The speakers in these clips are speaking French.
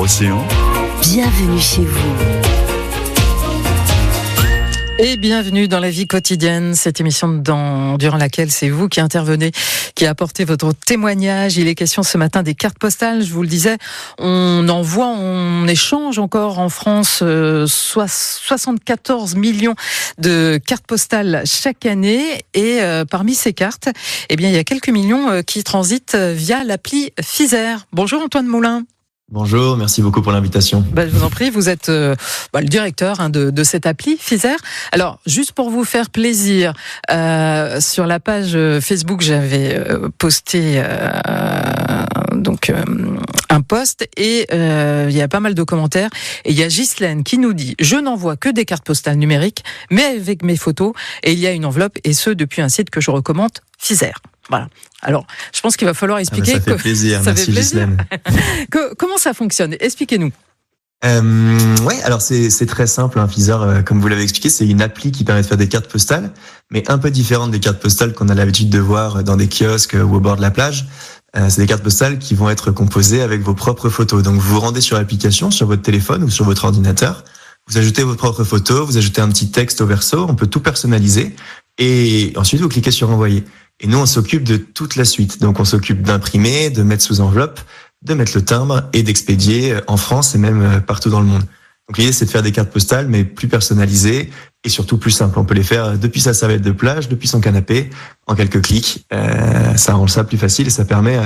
Océan. Bienvenue chez vous. Et bienvenue dans la vie quotidienne, cette émission durant laquelle c'est vous qui intervenez, qui apportez votre témoignage. Il est question ce matin des cartes postales. Je vous le disais, on échange encore en France 74 millions de cartes postales chaque année. Et parmi ces cartes, eh bien, il y a quelques millions qui transitent via l'appli Fizer. Bonjour Antoine Moulin. Bonjour, merci beaucoup pour l'invitation. Je vous en prie, vous êtes le directeur de cette appli Fizer. Alors, juste pour vous faire plaisir, sur la page Facebook, j'avais posté un post et il y a pas mal de commentaires. Et il y a Ghislaine qui nous dit « Je n'envoie que des cartes postales numériques, mais avec mes photos. Et il y a une enveloppe, et ce, depuis un site que je recommande, Fizer. » Voilà. Alors, je pense qu'il va falloir expliquer. Ça fait plaisir, merci Ghislaine. Comment ça fonctionne ? Expliquez-nous. Alors c'est très simple, Fizer, comme vous l'avez expliqué, c'est une appli qui permet de faire des cartes postales, mais un peu différente des cartes postales qu'on a l'habitude de voir dans des kiosques ou au bord de la plage. C'est des cartes postales qui vont être composées avec vos propres photos. Donc vous vous rendez sur l'application, sur votre téléphone ou sur votre ordinateur, vous ajoutez vos propres photos, vous ajoutez un petit texte au verso, on peut tout personnaliser, et ensuite vous cliquez sur envoyer. Et nous, on s'occupe de toute la suite. Donc, on s'occupe d'imprimer, de mettre sous enveloppe, de mettre le timbre et d'expédier en France et même partout dans le monde. Donc, l'idée, c'est de faire des cartes postales, mais plus personnalisées et surtout plus simples. On peut les faire depuis sa serviette de plage, depuis son canapé, en quelques clics. Ça rend ça plus facile et ça permet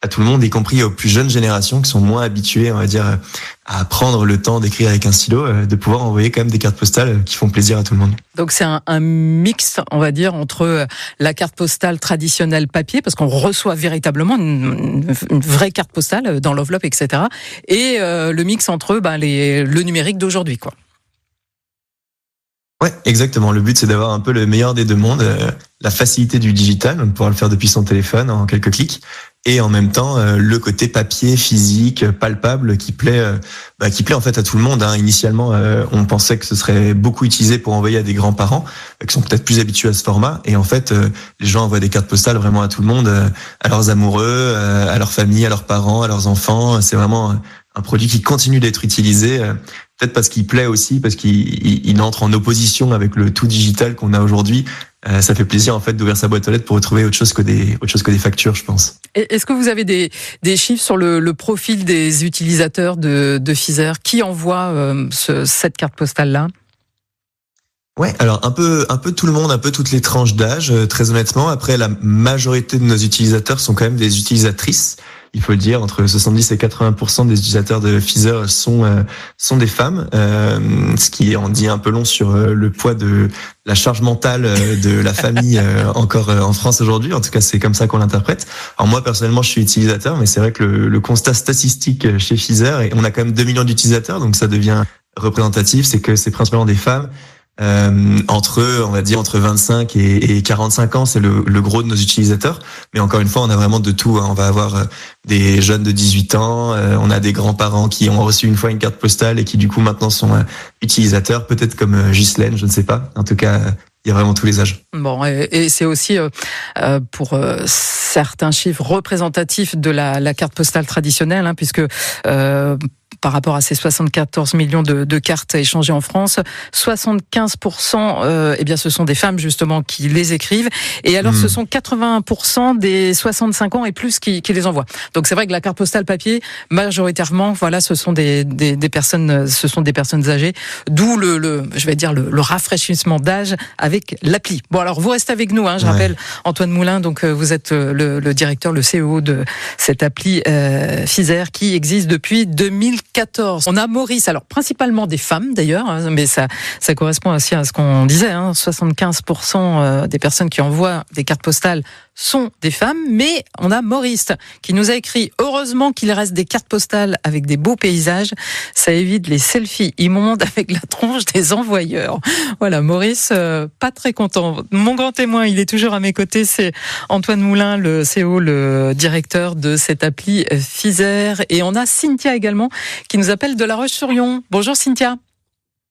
à tout le monde, y compris aux plus jeunes générations qui sont moins habituées, on va dire, à prendre le temps d'écrire avec un stylo, de pouvoir envoyer quand même des cartes postales qui font plaisir à tout le monde. Donc c'est un mix, on va dire, entre la carte postale traditionnelle papier, parce qu'on reçoit véritablement une vraie carte postale dans l'enveloppe, etc., et le mix entre le numérique d'aujourd'hui, quoi. Ouais, exactement. Le but, c'est d'avoir un peu le meilleur des deux mondes, la facilité du digital, de pouvoir le faire depuis son téléphone en quelques clics, et en même temps le côté papier, physique, palpable, qui plaît en fait à tout le monde. Initialement, on pensait que ce serait beaucoup utilisé pour envoyer à des grands-parents qui sont peut-être plus habitués à ce format, et en fait, les gens envoient des cartes postales vraiment à tout le monde, à leurs amoureux, à leur famille, à leurs parents, à leurs enfants. C'est vraiment un produit qui continue d'être utilisé. Peut-être parce qu'il plaît aussi, parce qu'il entre en opposition avec le tout digital qu'on a aujourd'hui. Ça fait plaisir en fait d'ouvrir sa boîte aux lettres pour retrouver autre chose que des factures, je pense. Est-ce que vous avez des chiffres sur le profil des utilisateurs de Fizer qui envoient cette carte postale-là ? Ouais, alors un peu tout le monde, un peu toutes les tranches d'âge, très honnêtement. Après, la majorité de nos utilisateurs sont quand même des utilisatrices. Il faut le dire, entre 70 et 80% des utilisateurs de Fizer sont des femmes, ce qui en dit un peu long sur le poids de la charge mentale de la famille encore en France aujourd'hui. En tout cas, c'est comme ça qu'on l'interprète. Alors moi, personnellement, je suis utilisateur, mais c'est vrai que le constat statistique chez Fizer, et on a quand même 2 millions d'utilisateurs, donc ça devient représentatif, c'est que c'est principalement des femmes. Entre 25 et 45 ans, c'est le gros de nos utilisateurs. Mais encore une fois, on a vraiment de tout. On va avoir des jeunes de 18 ans, on a des grands-parents qui ont reçu une fois une carte postale et qui du coup maintenant sont utilisateurs, peut-être comme Ghislaine, je ne sais pas. En tout cas, il y a vraiment tous les âges. Bon, et c'est aussi pour certains chiffres représentatifs de la carte postale traditionnelle, puisque par rapport à ces 74 millions de cartes échangées en France, 75%, ce sont des femmes justement qui les écrivent. Et alors, ce sont 81% des 65 ans et plus qui les envoient. Donc c'est vrai que la carte postale papier, majoritairement, voilà, ce sont des personnes âgées. D'où le rafraîchissement d'âge avec l'appli. Bon, alors vous restez avec nous. Je rappelle, Antoine Moulin, donc vous êtes le directeur, le CEO de cette appli Fizer qui existe depuis 2014. On a Maurice, alors principalement des femmes d'ailleurs, mais ça correspond aussi à ce qu'on disait, 75% des personnes qui envoient des cartes postales sont des femmes, mais on a Maurice qui nous a écrit « Heureusement qu'il reste des cartes postales avec des beaux paysages, ça évite les selfies immondes avec la tronche des envoyeurs. » Voilà, Maurice, pas très content. Mon grand témoin, il est toujours à mes côtés, c'est Antoine Moulin, le CEO, le directeur de cette appli Fizer. Et on a Cynthia également qui nous appelle de La Roche-sur-Yon. Bonjour Cynthia.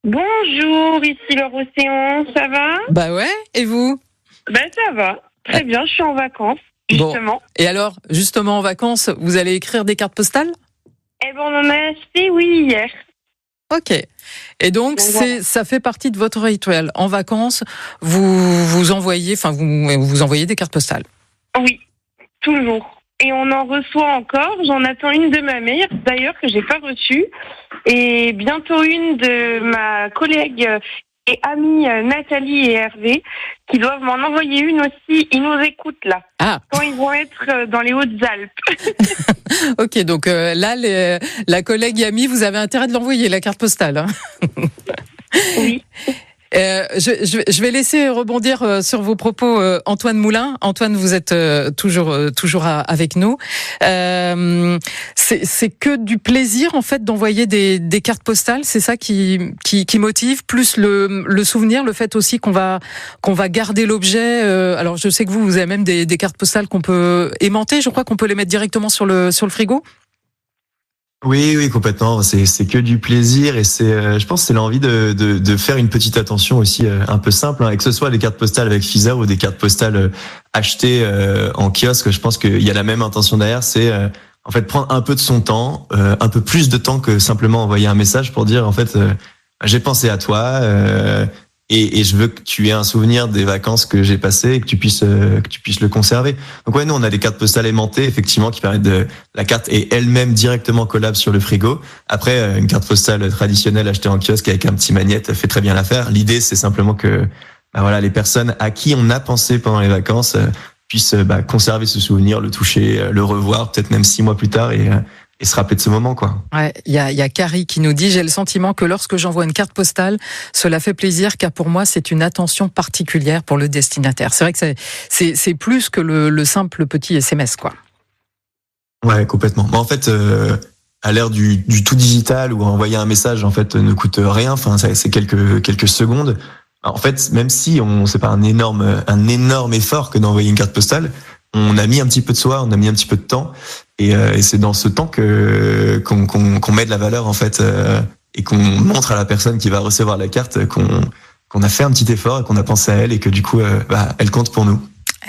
Bonjour, ici l'Océan, ça va ? Bah ouais, et vous ? Ça va, très bien, je suis en vacances, justement. Bon. Et alors, justement en vacances, vous allez écrire des cartes postales ? on en a acheté, oui, hier. Ok. Et donc, voilà. ça fait partie de votre rituel. En vacances, vous envoyez des cartes postales. Oui, toujours. Et on en reçoit encore. J'en attends une de ma mère, d'ailleurs, que j'ai pas reçue. Et bientôt une de ma collègue et amie Nathalie et Hervé, qui doivent m'en envoyer une aussi. Ils nous écoutent là. Ah. Quand ils vont être dans les Hautes-Alpes. Ok, donc là, la collègue et amie, vous avez intérêt de l'envoyer, la carte postale. Hein. Oui. Je vais laisser rebondir sur vos propos Antoine Moulin. Antoine, vous êtes toujours avec nous. C'est que du plaisir en fait d'envoyer des cartes postales. C'est ça qui motive, plus le souvenir, le fait aussi qu'on va garder l'objet. Alors je sais que vous avez même des cartes postales qu'on peut aimanter. Je crois qu'on peut les mettre directement sur le frigo. Oui, complètement. C'est que du plaisir et je pense, que c'est l'envie de faire une petite attention aussi, un peu simple, hein, et que ce soit des cartes postales avec Fizer ou des cartes postales achetées en kiosque. Je pense qu'il y a la même intention derrière. C'est en fait prendre un peu de son temps, un peu plus de temps que simplement envoyer un message pour dire en fait j'ai pensé à toi. Et je veux que tu aies un souvenir des vacances que j'ai passées et que tu puisses le conserver. Donc ouais, nous on a des cartes postales aimantées effectivement qui permettent la carte est elle-même directement collable sur le frigo. Après une carte postale traditionnelle achetée en kiosque avec un petit magnète fait très bien l'affaire. L'idée c'est simplement que les personnes à qui on a pensé pendant les vacances puissent conserver ce souvenir, le toucher, le revoir peut-être même 6 mois plus tard et se rappeler de ce moment, quoi. Ouais, il y a Carrie qui nous dit: j'ai le sentiment que lorsque j'envoie une carte postale, cela fait plaisir car pour moi c'est une attention particulière pour le destinataire. C'est vrai que c'est plus que le simple petit SMS, quoi. Ouais, complètement. Mais en fait, à l'ère du tout digital où envoyer un message en fait ne coûte rien, enfin c'est quelques secondes. En fait, même si c'est pas un énorme effort que d'envoyer une carte postale, on a mis un petit peu de soi, on a mis un petit peu de temps, et c'est dans ce temps qu'on met de la valeur en fait, et qu'on montre à la personne qui va recevoir la carte qu'on a fait un petit effort et qu'on a pensé à elle et que du coup elle compte pour nous.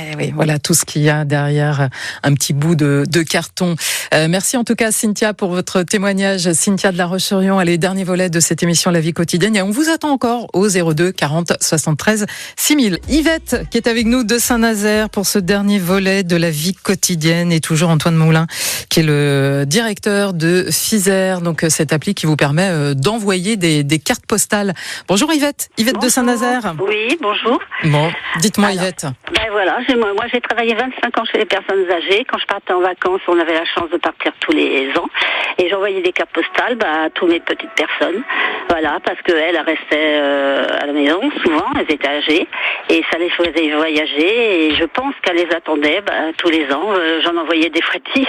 Eh oui, voilà tout ce qu'il y a derrière un petit bout de carton. Merci en tout cas Cynthia pour votre témoignage. Cynthia de La Roche-sur-Yon, elle est dernier volet de cette émission La Vie quotidienne et on vous attend encore au 02 40 73 6000. Yvette qui est avec nous de Saint-Nazaire pour ce dernier volet de La Vie quotidienne et toujours Antoine Moulin qui est le directeur de Fizer, donc cette appli qui vous permet d'envoyer des cartes postales. Bonjour Yvette Bonjour. De Saint-Nazaire. Oui, bonjour. Bon, dites-moi Yvette. Voilà, moi j'ai travaillé 25 ans chez les personnes âgées. Quand je partais en vacances, on avait la chance de partir tous les ans. Et j'envoyais des cartes postales à toutes mes petites personnes. Voilà, parce qu'elles restaient à la maison, souvent, elles étaient âgées. Et ça les faisait voyager. Et je pense qu'elles les attendaient tous les ans. J'en envoyais des fois 10.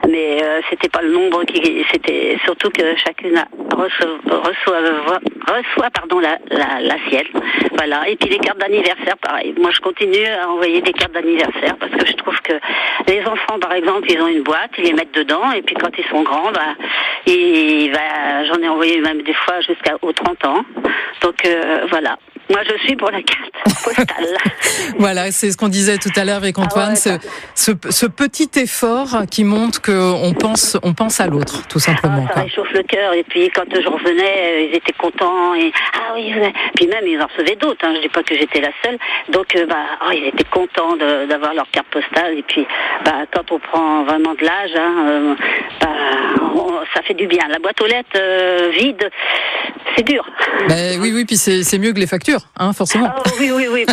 Mais c'était pas le nombre c'était surtout que chacune reçoit la sienne. Voilà. Et puis les cartes d'anniversaire, pareil. Moi, je continue à envoyer des cartes d'anniversaire parce que je trouve que les enfants, par exemple, ils ont une boîte, ils les mettent dedans, et puis quand ils sont grands, j'en ai envoyé même des fois jusqu'aux 30 ans. Donc voilà. Moi, je suis pour la carte postale. Voilà, c'est ce qu'on disait tout à l'heure avec Antoine. Ce petit effort qui montre qu'on pense à l'autre, tout simplement. Ça réchauffe le cœur. Et puis, quand je revenais, ils étaient contents. Et puis même, ils en recevaient d'autres. Je dis pas que j'étais la seule. Donc, ils étaient contents d'avoir leur carte postale. Et puis, quand on prend vraiment de l'âge, ça fait du bien. La boîte aux lettres vide, c'est dur. Oui, puis c'est mieux que les factures, forcément. Oui.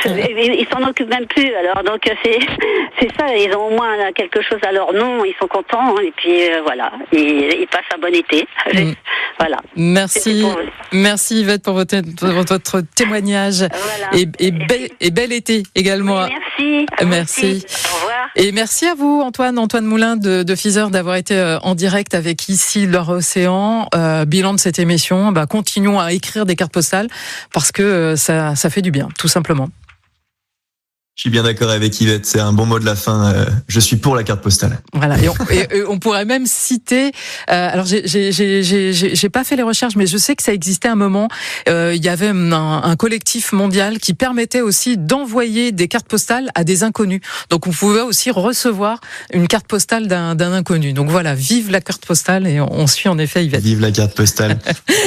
Ils s'en occupent même plus. Alors, donc c'est ça. Ils ont au moins quelque chose à leur nom. Ils sont contents. Et puis voilà. Ils passent un bon été. Voilà. Merci Yvette pour votre témoignage. Voilà. Et bel été également. Oui, merci. Au revoir. Et merci à vous Antoine Moulin de Fizer d'avoir été en direct avec ici l'Océan. Bilan de cette émission. Continuons à écrire des cartes postales parce que ça fait du bien, tout simplement. Je suis bien d'accord avec Yvette, c'est un bon mot de la fin. Je suis pour la carte postale. Voilà, et on pourrait même citer. Alors j'ai pas fait les recherches, mais je sais que ça existait un moment. Il y avait un collectif mondial qui permettait aussi d'envoyer des cartes postales à des inconnus. Donc on pouvait aussi recevoir une carte postale d'un inconnu. Donc voilà, vive la carte postale, et on suit en effet Yvette. Vive la carte postale.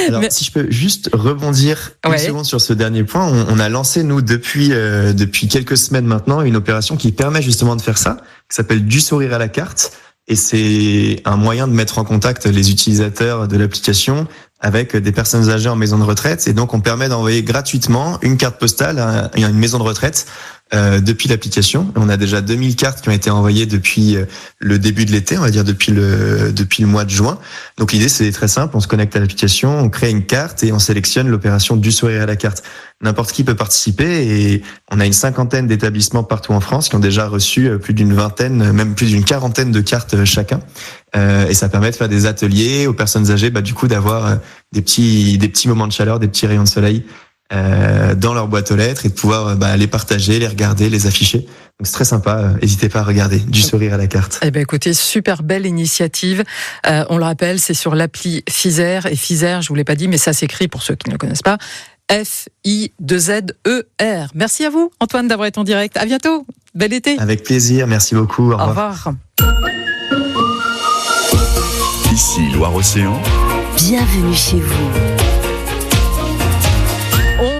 Alors si je peux juste rebondir une seconde sur ce dernier point, on a lancé nous depuis quelques semaines maintenant une opération qui permet justement de faire ça, qui s'appelle Du sourire à la carte, et c'est un moyen de mettre en contact les utilisateurs de l'application avec des personnes âgées en maison de retraite, et donc on permet d'envoyer gratuitement une carte postale à une maison de retraite depuis l'application. On a déjà 2000 cartes qui ont été envoyées depuis le début de l'été, on va dire depuis le mois de juin. Donc l'idée c'est très simple, on se connecte à l'application, on crée une carte et on sélectionne l'opération Du sourire à la carte. N'importe qui peut participer, et on a une 50aine d'établissements partout en France qui ont déjà reçu plus d'une vingtaine, même plus d'une quarantaine de cartes chacun. Et ça permet de faire des ateliers aux personnes âgées, du coup d'avoir des petits moments de chaleur, des petits rayons de soleil dans leur boîte aux lettres, et de pouvoir les partager, les regarder, les afficher. Donc c'est très sympa, n'hésitez pas à regarder Du sourire à la carte. Eh ben écoutez, super belle initiative. On le rappelle, c'est sur l'appli Fizer, et Fizer, je vous l'ai pas dit, mais ça s'écrit, pour ceux qui ne le connaissent pas, F-I-2-Z-E-R. Merci à vous, Antoine, d'avoir été en direct. À bientôt. Bel été. Avec plaisir. Merci beaucoup. Au revoir. Ici Loire-Océan. Bienvenue chez vous.